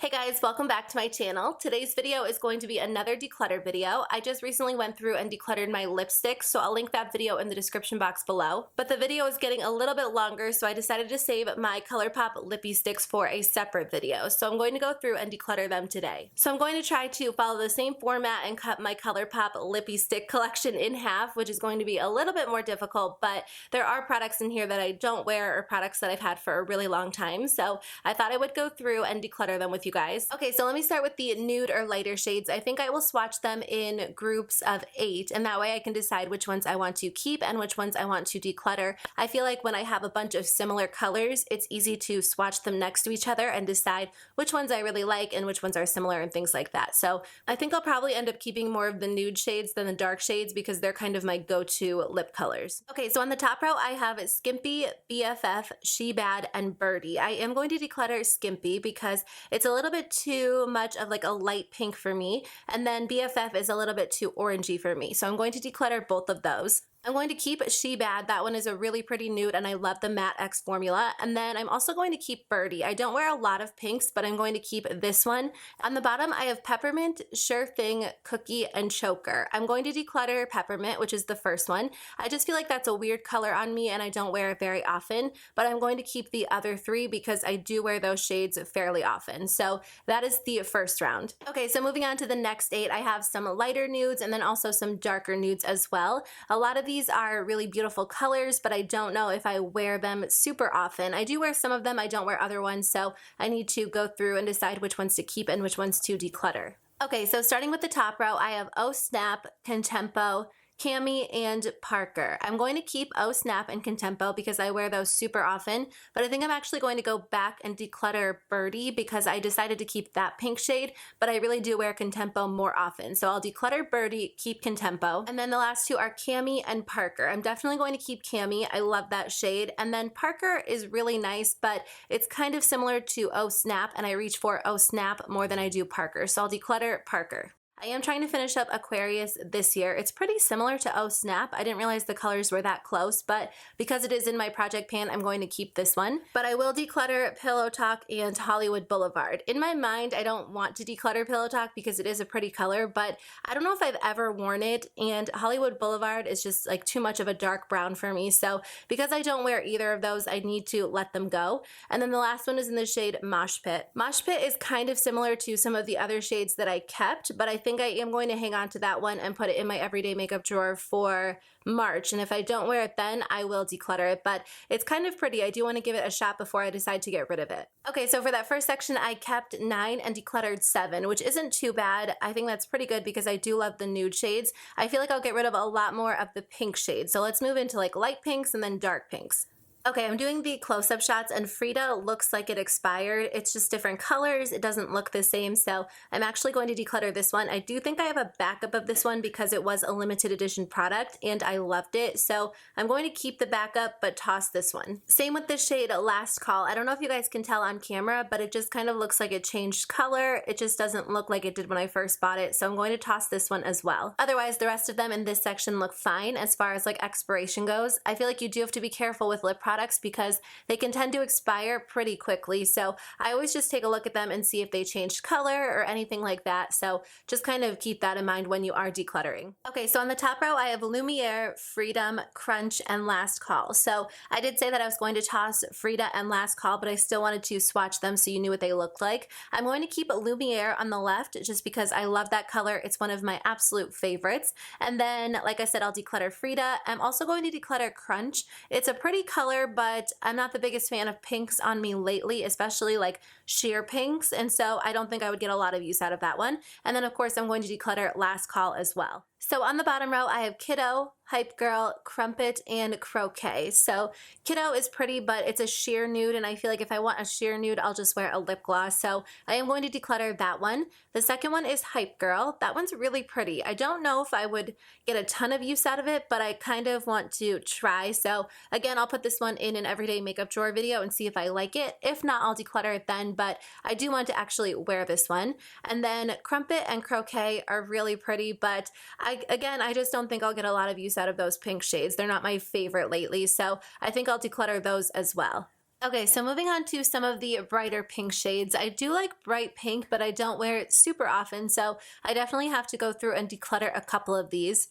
Hey guys, welcome back to my channel. Today's video is going to be another declutter video. I just recently went through and decluttered my lipsticks, so I'll link that video in the description box below. But the video is getting a little bit longer, so I decided to save my Colourpop Lippie Stix for a separate video. So I'm going to go through and declutter them today. So I'm going to try to follow the same format and cut my Colourpop Lippie Stick collection in half, which is going to be a little bit more difficult, but there are products in here that I don't wear or products that I've had for a really long time. So I thought I would go through and declutter them with you guys. Okay, so let me start with the nude or lighter shades. I think I will swatch them in groups of 8, and that way I can decide which ones I want to keep and which ones I want to declutter. I feel like when I have a bunch of similar colors, it's easy to swatch them next to each other and decide which ones I really like and which ones are similar and things like that. So I think I'll probably end up keeping more of the nude shades than the dark shades because they're kind of my go-to lip colors. Okay, so on the top row I have Skimpy, BFF, She Bad, and Birdie. I am going to declutter Skimpy because it's a little bit too much of like a light pink for me, and then BFF is a little bit too orangey for me. So I'm going to declutter both of those. I'm going to keep She Bad. That one is a really pretty nude and I love the Matte X formula. And then I'm also going to keep Birdie. I don't wear a lot of pinks, but I'm going to keep this one. On the bottom, I have Peppermint, Sure Thing, Cookie, and Choker. I'm going to declutter Peppermint, which is the first one. I just feel like that's a weird color on me and I don't wear it very often, but I'm going to keep the other 3 because I do wear those shades fairly often. So that is the first round. Okay, so moving on to the next 8, I have some lighter nudes and then also some darker nudes as well. A lot of these are really beautiful colors, but I don't know if I wear them super often. I do wear some of them, I don't wear other ones, so I need to go through and decide which ones to keep and which ones to declutter. Okay, so starting with the top row, I have Oh Snap, Contempo, Cami, and Parker. I'm going to keep Oh Snap and Contempo because I wear those super often, but I think I'm actually going to go back and declutter Birdie because I decided to keep that pink shade, but I really do wear Contempo more often. So I'll declutter Birdie, keep Contempo, and then the last 2 are Cami and Parker. I'm definitely going to keep Cami. I love that shade. And then Parker is really nice, but it's kind of similar to Oh Snap, and I reach for Oh Snap more than I do Parker. So I'll declutter Parker. I am trying to finish up Aquarius this year. It's pretty similar to Oh Snap. I didn't realize the colors were that close, but because it is in my project pan, I'm going to keep this one. But I will declutter Pillow Talk and Hollywood Boulevard. In my mind, I don't want to declutter Pillow Talk because it is a pretty color, but I don't know if I've ever worn it, and Hollywood Boulevard is just like too much of a dark brown for me. So because I don't wear either of those, I need to let them go. And then the last one is in the shade Mosh Pit. Mosh Pit is kind of similar to some of the other shades that I kept, but I think I am going to hang on to that one and put it in my everyday makeup drawer for March, and if I don't wear it then, I will declutter it, but it's kind of pretty. I do want to give it a shot before I decide to get rid of it. Okay, so for that first section, I kept 9 and decluttered 7, which isn't too bad. I think that's pretty good because I do love the nude shades. I feel like I'll get rid of a lot more of the pink shades, so let's move into like light pinks and then dark pinks. Okay, I'm doing the close-up shots and Frida looks like it expired. It's just different colors. It doesn't look the same, so I'm actually going to declutter this one. I do think I have a backup of this one because it was a limited edition product and I loved it, so I'm going to keep the backup but toss this one. Same with this shade Last Call. I don't know if you guys can tell on camera, but it just kind of looks like it changed color. It just doesn't look like it did when I first bought it, so I'm going to toss this one as well. Otherwise, the rest of them in this section look fine as far as like expiration goes. I feel like you do have to be careful with lip products because they can tend to expire pretty quickly, so I always just take a look at them and see if they changed color or anything like that, so just kind of keep that in mind when you are decluttering. Okay, so on the top row I have Lumiere, Freedom, Crunch, and Last Call. So I did say that I was going to toss Frida and Last Call, but I still wanted to swatch them so you knew what they looked like. I'm going to keep Lumiere on the left just because I love that color. It's one of my absolute favorites. And then, like I said, I'll declutter Frida. I'm also going to declutter Crunch. It's a pretty color, but I'm not the biggest fan of pinks on me lately, especially like sheer pinks, and so I don't think I would get a lot of use out of that one. And then of course I'm going to declutter Last Call as well. So on the bottom row, I have Kiddo, Hype Girl, Crumpet, and Croquet. So Kiddo is pretty, but it's a sheer nude, and I feel like if I want a sheer nude, I'll just wear a lip gloss. So I am going to declutter that one. The second one is Hype Girl. That one's really pretty. I don't know if I would get a ton of use out of it, but I kind of want to try. So again, I'll put this one in an everyday makeup drawer video and see if I like it. If not, I'll declutter it then, but I do want to actually wear this one. And then Crumpet and Croquet are really pretty, but I just don't think I'll get a lot of use out of those pink shades. They're not my favorite lately, so I think I'll declutter those as well. Okay, so moving on to some of the brighter pink shades. I do like bright pink, but I don't wear it super often, so I definitely have to go through and declutter a couple of these.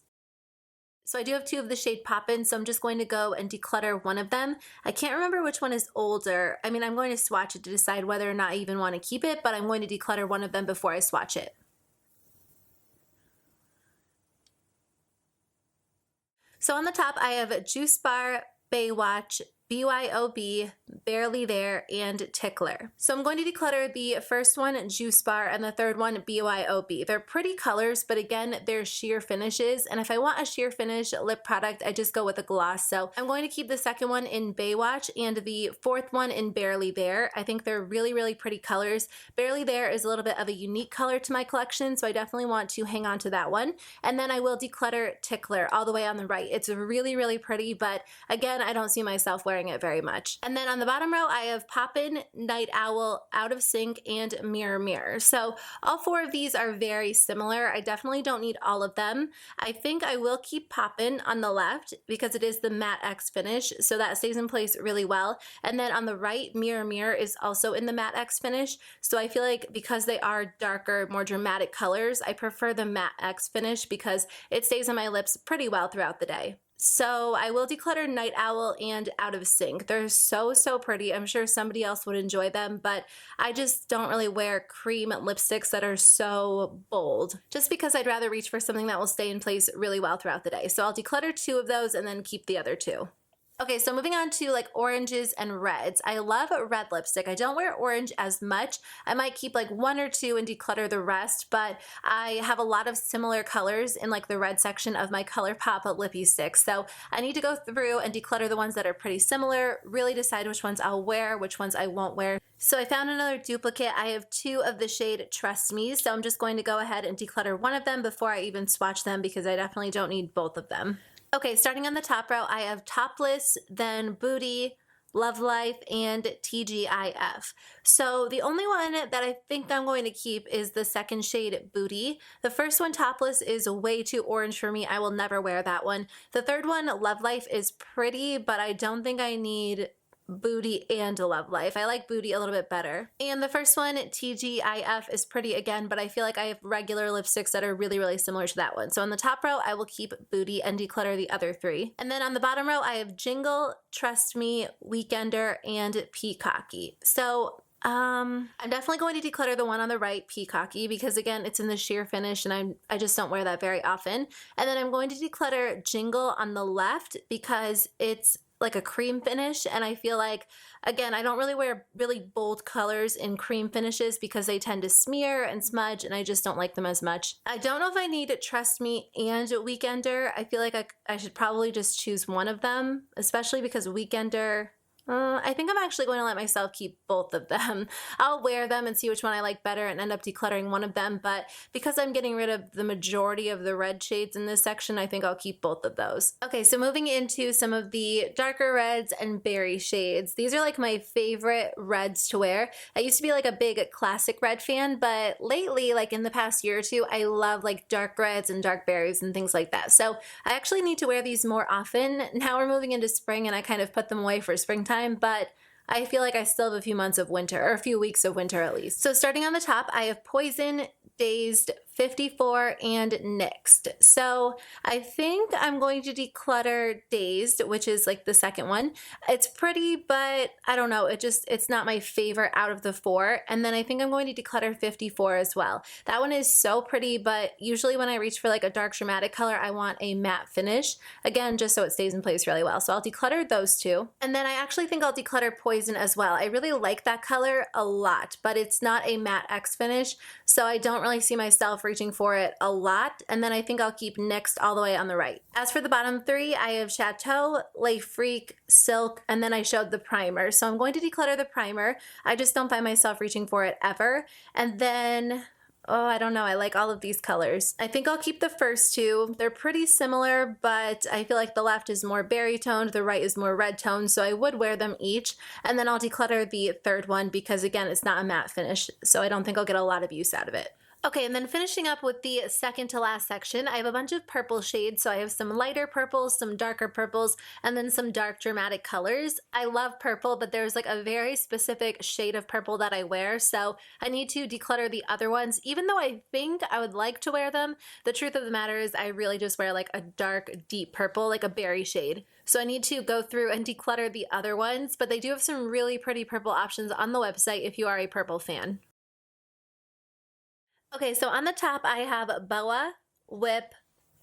So I do have two of the shade Poppin', so I'm just going to go and declutter one of them. I can't remember which one is older. I mean, I'm going to swatch it to decide whether or not I even want to keep it, but I'm going to declutter one of them before I swatch it. So on the top, I have Juice Bar, Baywatch, BYOB, Barely There, and Tickler. So I'm going to declutter the first one, Juice Bar, and the third one, BYOB. They're pretty colors, but again, they're sheer finishes. And if I want a sheer finish lip product, I just go with a gloss. So I'm going to keep the second one in Baywatch and the fourth one in Barely There. I think they're really, really pretty colors. Barely There is a little bit of a unique color to my collection, so I definitely want to hang on to that one. And then I will declutter Tickler all the way on the right. It's really, really pretty, but again, I don't see myself wearing it very much. And then on the bottom row, I have Poppin', Night Owl, Out of Sync, and Mirror Mirror. So all four of these are very similar. I definitely don't need all of them. I think I will keep Poppin' on the left because it is the Matte X finish, so that stays in place really well. And then on the right, Mirror Mirror is also in the Matte X finish, so I feel like because they are darker, more dramatic colors, I prefer the Matte X finish because it stays on my lips pretty well throughout the day. So I will declutter Night Owl and Out of Sync. They're so, so pretty. I'm sure somebody else would enjoy them, but I just don't really wear cream lipsticks that are so bold, just because I'd rather reach for something that will stay in place really well throughout the day. So I'll declutter two of those and then keep the other two. Okay, so moving on to like oranges and reds. I love red lipstick. I don't wear orange as much. I might keep like one or two and declutter the rest, but I have a lot of similar colors in like the red section of my Colourpop Lippie Stix. So I need to go through and declutter the ones that are pretty similar, really decide which ones I'll wear, which ones I won't wear. So I found another duplicate. I have two of the shade Trust Me, so I'm just going to go ahead and declutter one of them before I even swatch them because I definitely don't need both of them. Okay, starting on the top row, I have Topless, then Booty, Love Life, and TGIF. So the only one that I think I'm going to keep is the second shade Booty. The first one, Topless, is way too orange for me. I will never wear that one. The third one, Love Life, is pretty, but I don't think I need Booty and Love Life. I like Booty a little bit better. And the first one, TGIF, is pretty again, but I feel like I have regular lipsticks that are really, really similar to that one. So on the top row, I will keep Booty and declutter the other three. And then on the bottom row, I have Jingle, Trust Me, Weekender, and Peacocky. So I'm definitely going to declutter the one on the right, Peacocky, because again, it's in the sheer finish and I just don't wear that very often. And then I'm going to declutter Jingle on the left because it's like a cream finish, and I feel like, again, I don't really wear really bold colors in cream finishes because they tend to smear and smudge and I just don't like them as much. I don't know if I need Trust Me and Weekender. I feel like I should probably just choose one of them, especially because Weekender, I think I'm actually going to let myself keep both of them. I'll wear them and see which one I like better and end up decluttering one of them, but because I'm getting rid of the majority of the red shades in this section, I think I'll keep both of those. Okay, so moving into some of the darker reds and berry shades. These are like my favorite reds to wear. I used to be like a big classic red fan, but lately, like in the past year or two, I love like dark reds and dark berries and things like that. So I actually need to wear these more often. Now we're moving into spring and I kind of put them away for springtime, but I feel like I still have a few months of winter, or a few weeks of winter at least. So starting on the top, I have Poison, Dazed, 54, and Nixed. So I think I'm going to declutter Dazed, which is like the second one. It's pretty, but I don't know, it's not my favorite out of the four. And then I think I'm going to declutter 54 as well. That one is so pretty, but usually when I reach for like a dark dramatic color, I want a matte finish. Again, just so it stays in place really well. So I'll declutter those two. And then I actually think I'll declutter Poison as well. I really like that color a lot, but it's not a matte X finish, so I don't really see myself reaching for it a lot. And then I think I'll keep Nixed all the way on the right. As for the bottom three, I have Chateau, Lay Freak, Silk, and then I showed the primer. So I'm going to declutter the primer. I just don't find myself reaching for it ever. And then, oh, I don't know, I like all of these colors. I think I'll keep the first two. They're pretty similar, but I feel like the left is more berry toned, the right is more red toned, so I would wear them each. And then I'll declutter the third one because again, it's not a matte finish, so I don't think I'll get a lot of use out of it. Okay, and then finishing up with the second to last section, I have a bunch of purple shades. So I have some lighter purples, some darker purples, and then some dark dramatic colors. I love purple, but there's like a very specific shade of purple that I wear. So I need to declutter the other ones. Even though I think I would like to wear them, the truth of the matter is I really just wear like a dark, deep purple, like a berry shade. So I need to go through and declutter the other ones, but they do have some really pretty purple options on the website if you are a purple fan. Okay, so on the top I have Boa, Whip,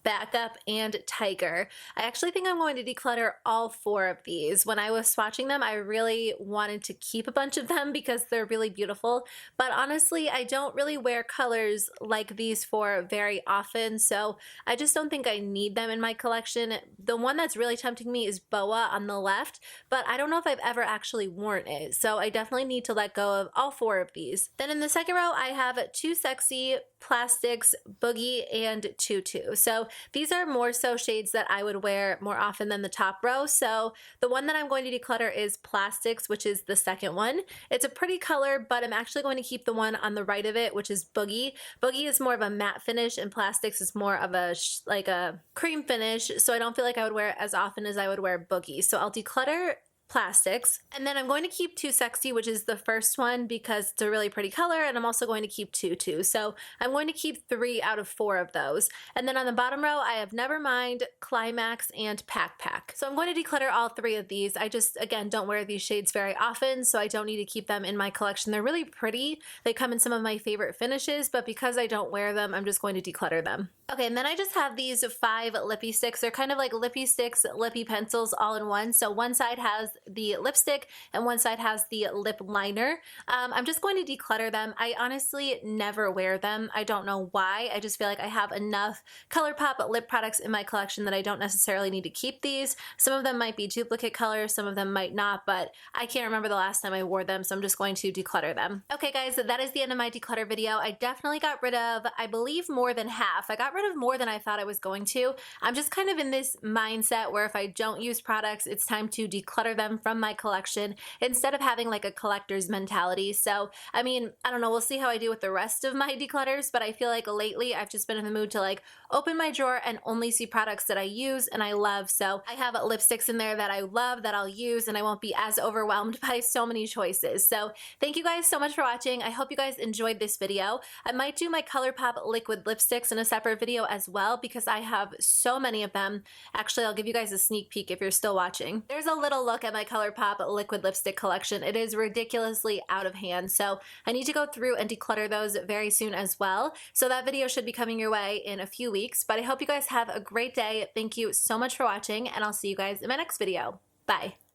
Backup, and Tiger. I actually think I'm going to declutter all 4 of these. When I was swatching them, I really wanted to keep a bunch of them because they're really beautiful, but honestly, I don't really wear colors like these 4 very often, so I just don't think I need them in my collection. The one that's really tempting me is Boa on the left, but I don't know if I've ever actually worn it, so I definitely need to let go of all 4 of these. Then in the second row, I have Too Sexy, Plastics, Boogie, and Tutu. So these are more so shades that I would wear more often than the top row. So the one that I'm going to declutter is Plastics, which is the second one. It's a pretty color, but I'm actually going to keep the one on the right of it, which is Boogie. Boogie is more of a matte finish and Plastics is more of a like a cream finish. So I don't feel like I would wear it as often as I would wear Boogie. So I'll declutter Plastics. And then I'm going to keep Too Sexy, which is the first one because it's a really pretty color, and I'm also going to keep Tutu. So I'm going to keep 3 out of 4 of those. And then on the bottom row, I have Nevermind, Climax, and Pack Pack. So I'm going to declutter all 3 of these. I just, again, don't wear these shades very often, so I don't need to keep them in my collection. They're really pretty. They come in some of my favorite finishes, but because I don't wear them, I'm just going to declutter them. Okay, and then I just have these 5 Lippie Stix. They're kind of like Lippie Stix, Lippie pencils all in one. So one side has the lipstick and one side has the lip liner. I'm just going to declutter them. I honestly never wear them. I don't know why. I just feel like I have enough Colourpop lip products in my collection that I don't necessarily need to keep these. Some of them might be duplicate colors, some of them might not, but I can't remember the last time I wore them, so I'm just going to declutter them. Okay guys, that is the end of my declutter video. I definitely got rid of, I believe, more than half. I got rid of more than I thought I was going to. I'm just kind of in this mindset where if I don't use products, it's time to declutter them from my collection instead of having like a collector's mentality. So, I mean, I don't know, we'll see how I do with the rest of my declutters, but I feel like lately I've just been in the mood to like open my drawer and only see products that I use and I love. So I have lipsticks in there that I love that I'll use and I won't be as overwhelmed by so many choices. So thank you guys so much for watching. I hope you guys enjoyed this video. I might do my Colourpop liquid lipsticks in a separate video as well because I have so many of them. Actually, I'll give you guys a sneak peek if you're still watching. There's a little look at my Colourpop liquid lipstick collection. It is ridiculously out of hand, so I need to go through and declutter those very soon as well. So that video should be coming your way in a few weeks, but I hope you guys have a great day. Thank you so much for watching, and I'll see you guys in my next video. Bye.